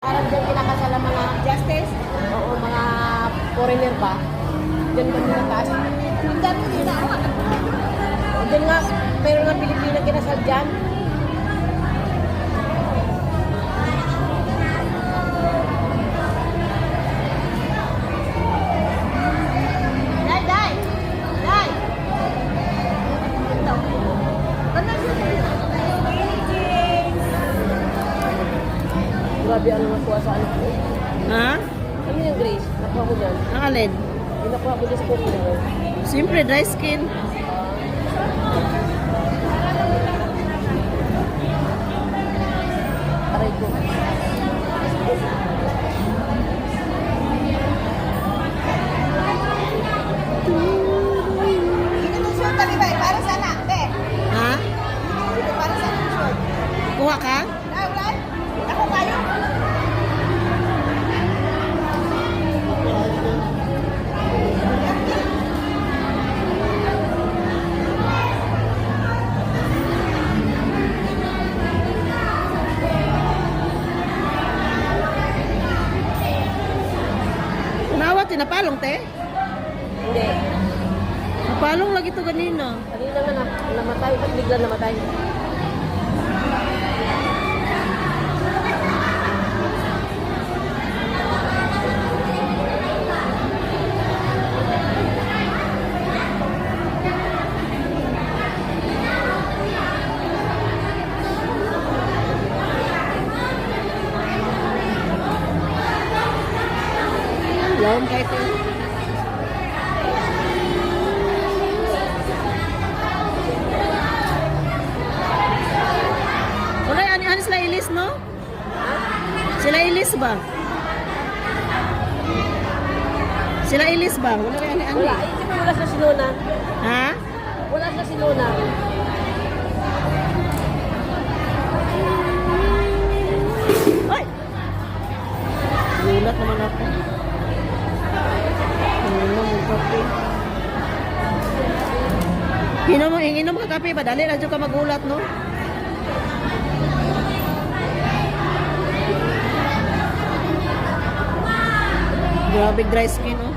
Parang dyan kinakasal ang mga justice. Oo, mga foreigner ba? Dyan kami nataas. Dyan din ako. Dyan nga, meron nga Pilipina kinasal dyan. Grabe ano nakuha sa anak ko. Ha? Ano yung Grace? Nakuha ko dyan. Ang alin? Yung nakuha ko dyan sa cooking mo. Siyempre, dry skin. Aray ko. Ha? Kuha ka? Nawa, tinapalong, te? Hindi. Napalong lagi to ganina. Kanina nga namatay. Ba't bigla namatay? Laon kay te. Wala, ani sila ilis, no? Sila ilis ba? Sila ilis ba? Wala rin ani-ani. Wala. Ay, siyempre wala siya sinuna. Ha? Wala siya sinuna. Ay! Gulat naman ako. Inom mo kape. Inom ka kape ba? Dali, radyo ka magulat, no? Grabe dry skin, no?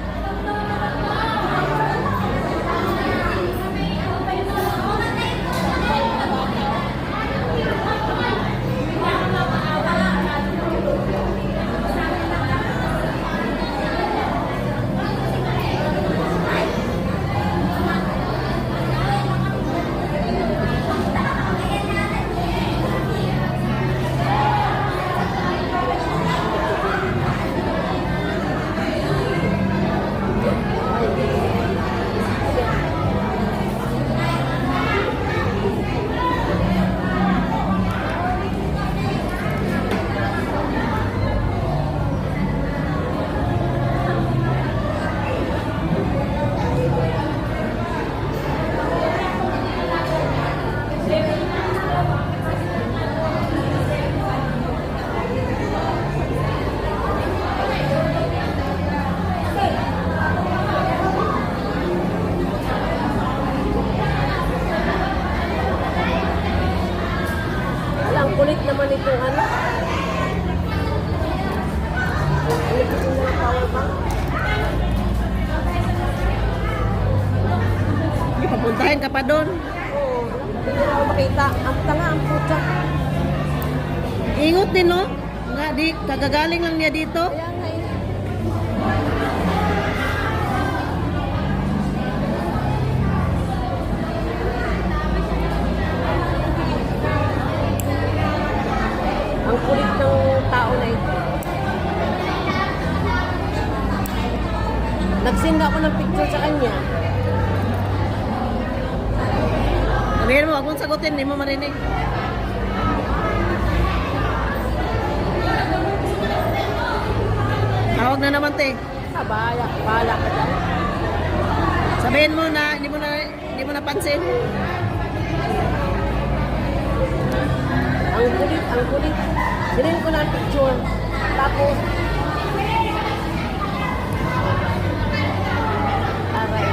Ang kulit naman itong ano. Kulit ito ng power bank. Papuntahin ka pa doon. Oo. Hindi na ako makita. Ang tanga, ang puta. Ingot din, no? Nga, di, kagagaling lang niya dito. Kaya nga eh. Ang kulit ng tao na ito. Nag-send ako ng picture sa kanya. Sabihin mo, wag mong sagutin, hindi mo marinig. Tawag na naman, te. Bahala ka dyan. Sabihin mo na, hindi mo napansin. Ang kulit. Sinend ko na ang picture. Tapos, aray.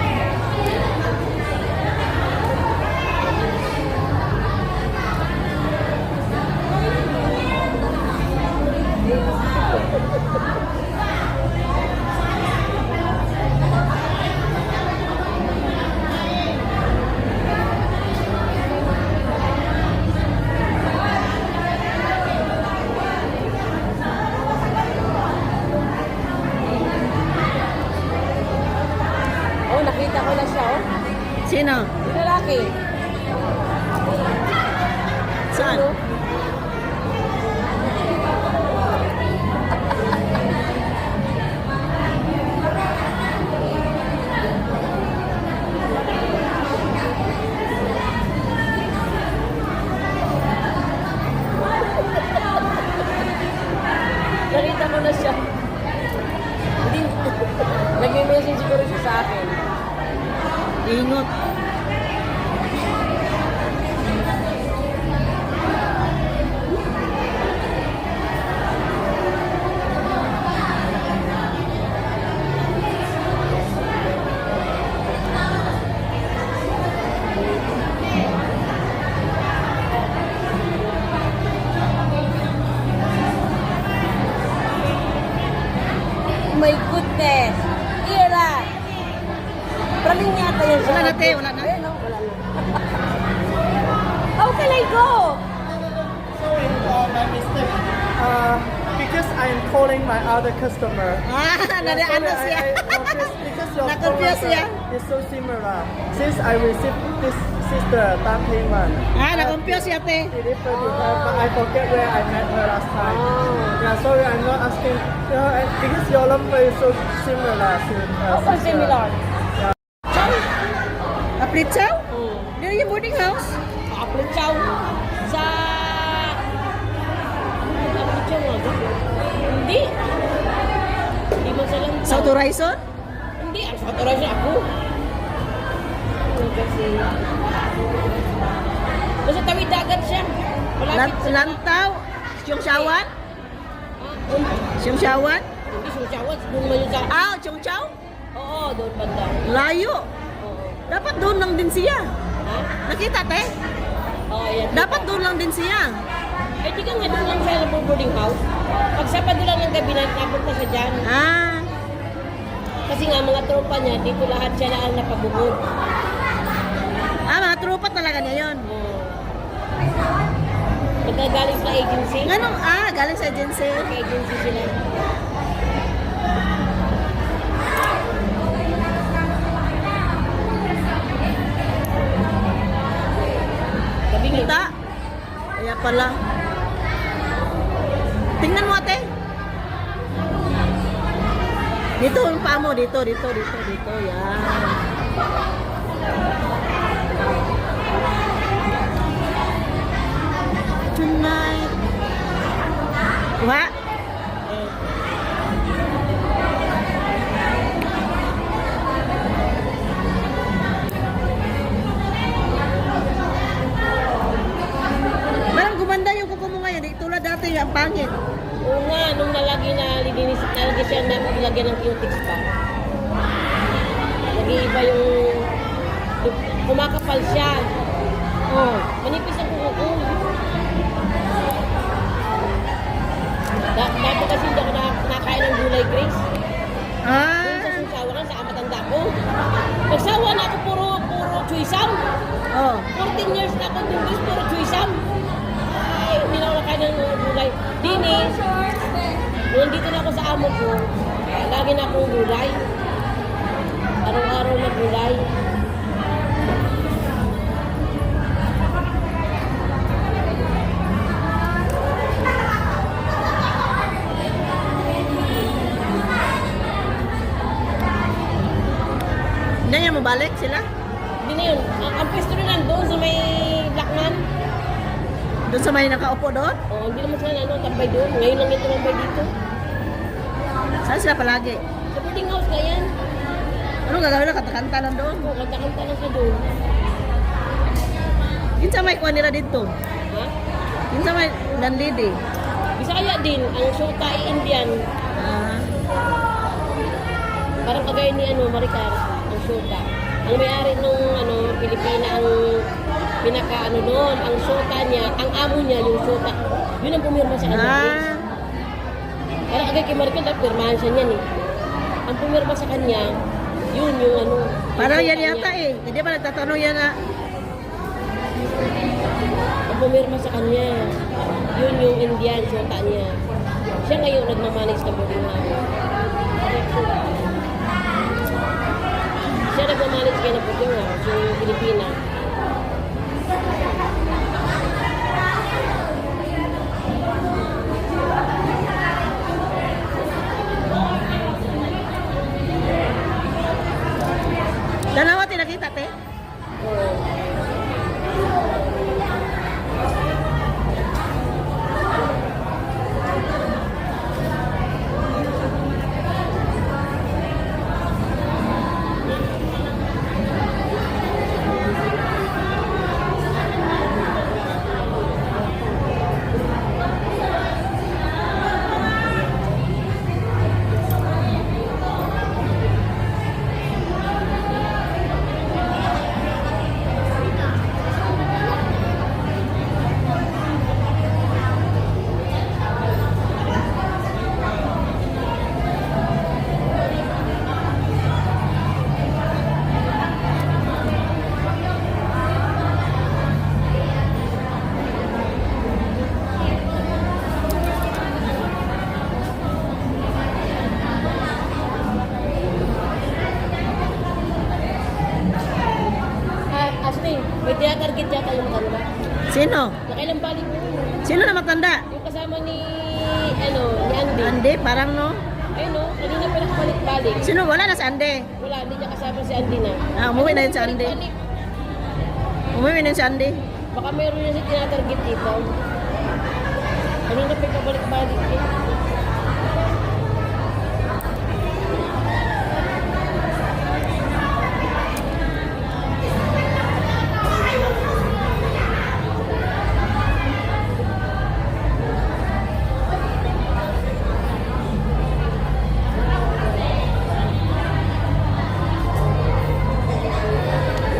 Oh, nakita ko na siya, oh. Sino? Yung lalaki. Saan? Ano? Nakita ko na siya. Hindi. Nag-message siguro siya sa akin. Ingot. My goodness! Ira! Praning yata yan siya. Wala na, te, wala na. Ayun, no? Wala na. How can I go? Sorry, my mistake. Because I'm calling my other customer. Ah, nadaan na siya. Because your Na-confuse phone siya. number is so similar. Since I received this sister down payment, Ah, na-confuse siya, te. delivered to her, but I forget where I met her last time. Oh. Yeah, sorry, I'm not asking. Because your number is so similar to How come sister. similar? Aplitsaw? Hmm. Near your boarding house? Upload chow. Sa... Upload chow nga ba? Hindi. Hindi mo sa lang. South Horizon? Hindi. Ang sa oras ako. Kasi... Basta tawid dagat siya. Malapit sa... Lantaw? Siyong Shawan? Ah, Siyong Shawan? hindi sumusawat. Doon mo yun sa... Ah, Siyong Chow? Oo, doon banda. Layo. Oo. Dapat doon lang din siya. Ha? Nakita, te? Oo, yan. Dapat doon lang din siya. Eh, di ka nga doon lang siya sa boarding house. Pag Sabado lang ng gabi, napunta siya dyan. Ah, Kasi nga, mga tropa niya, dito lahat siya lang napabukod. mga tropa talaga niya yun. Oo. Pagkagaling sa agency, Ganong, galing sa agency. agency sila. Gabi nga. Kita. Kaya pala. Tingnan mo, ate. Dito, yung paa mo. Dito. Yan. Tonight. Kuha. Parang gumanda yung kuko mo ngayon. Di tulad dati yung pangit. Oo nga, nung nalagay siya na nilagyan ng cutics pa. Nag-iiba yung kumakapal siya. Oh. Manipis ang kuko ko. Dati kasi hindi ako nakain ng gulay, Grace. Doon sa Ah. susawa sa amatanda ko. Nagsawa na ako puro chuisam. Oh. 14 years na ako doon, Grace, puro chuisam. Ay, hindi na ako nakain ng gulay. Dinis, nung dito na ako sa amo ko, lagi na akong gulay. Araw-araw na gulay. Hindi niya mabalik sila? Hindi na yun. Ang pwesto na nandun sa may Blackman. Doon sa may nakaupo doon? Oh, hindi naman sila tambay doon. Ngayon lang yung tumambay dito. Saan sila palagi? Sa boarding house ka yan. Anong gagawin na? Katakanta lang doon? Oo, kanta-kanta lang siya doon. Yun sa may kuha nila dito. Ha? Yun sa may landlady. Bisaya din, ang Shota Indian. Ah. Parang kagaya ni Maricar, ang Shota. Ang may-ari nung Pilipina ang pinaka noon, ang Shota niya, ang amo niya yung Shota. Yun ang pumirma sa kanya. Ah. Parang agay kay Maricel, dahil pirmahan siya niyan eh. Ang pumirma sa kanya, yun yung ano. Parang yung yan kanya. yata eh. Hindi ba nagtatanong yan na Ang pumirma sa kanya, yun yung Indian, sinta niya. Siya ngayon nagmamanage ng boarding house. Siya nagmamanage kayo ng boarding house, yung Pilipina. dalawa tinakita, te? Oo. Ashley, may tinatarget yata yung matanda. Sino? Nakailang balik mo? Sino na matanda? Yung kasama ni Andy. Andy, parang no? Ayun no, kanina pa nakabalik-balik. Sino? Wala na si Andy. Wala, hindi niya kasama si Andy na. Ah, umuwi na yun si Andy. Balik-balik. Umuwi na yun si Andy. Baka meron na si tinatarget dito. Kanina pa pabalik-balik eh.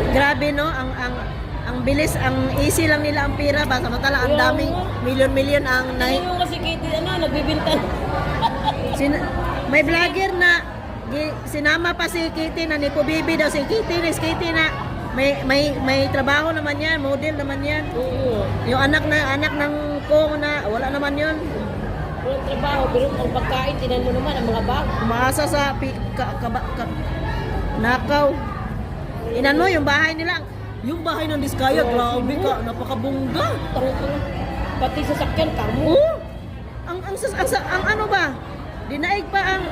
Grabe no, ang bilis, ang easy lang nila ang pira ba samantala ang Kaya daming nga. milyon-milyon ang Tingnan mo kasi Kitty, nagbibintan. may vlogger na sinama pa si Kitty na ni Pubibi daw si Kitty na may trabaho naman yan, model naman yan. Oo. Yung anak ng Kong na wala naman yun. Walang trabaho, pero ang pagkain, tinan mo naman, ang mga bag. Umaasa sa nakaw. Inan mo yung bahay nila. Yung bahay ng Diskaya, grabe ka, napakabungga. Tarong-tarong. Pati sa sakyan, kamo. Oo. Ang ano ba? Dinaig pa ang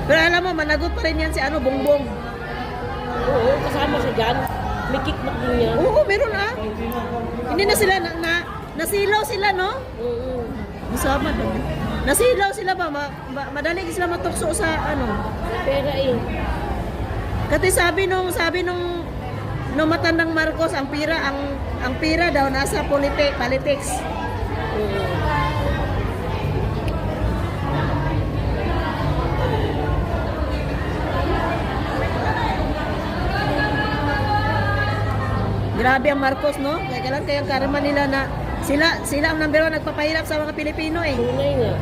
pero alam mo, managot pa rin yan si Bongbong. Oo, kasama siya dyan. May kickback din yan. Oo, meron ah. Hindi na sila, nasilaw sila, no? Oo. Masama daw. Nasilaw sila ba? Madali sila matukso sa Pera eh. Kasi sabi nung matandang Marcos, ang pira daw nasa politics. Oo. Grabe ang Marcos, no? Kaya ang karma nila na sila ang number 1 nagpapahirap sa mga Pilipino eh. Tunay nga.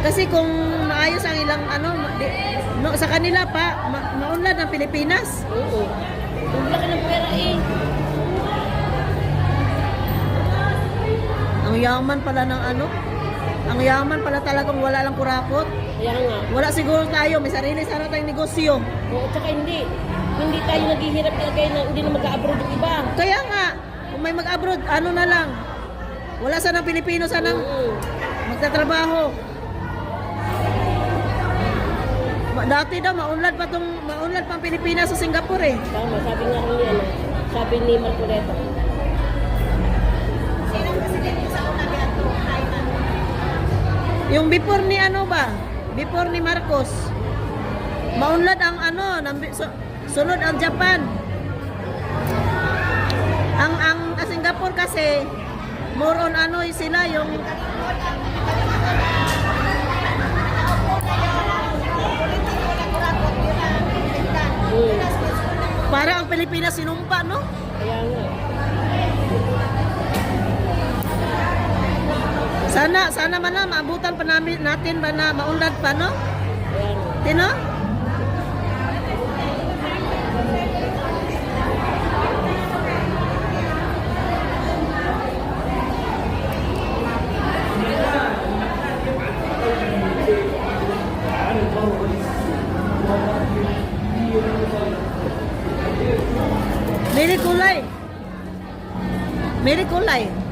Kasi kung maayos ang ilang sa kanila pa maunlad ang Pilipinas. Oo. Ang laki ng pera eh. Ang yaman pala ng ang yaman pala talagang wala lang kurakot. Kaya nga. Wala siguro tayo, may sarili sana tayong negosyo. Oo, tsaka hindi. Hindi tayo naghihirap kaya na hindi na mag-abroad yung iba. Kaya nga, kung may mag-abroad, na lang. Wala sanang Pilipino sanang Oo. magtatrabaho. Dati daw maunlad pa ang Pilipinas sa Singapore eh. Tama, sabi nga rin niya, sabi ni Marcoleta. Yung before ni Before ni Marcos. Maunlad ang sunod ang Japan. Ang Singapore kasi more on sila yung para ang Pilipinas sinumpa, no? Kaya nga. Sana Sana man na maabutan pa natin ba na maunlad pa, no? Ayan. Tino? Miri kulay.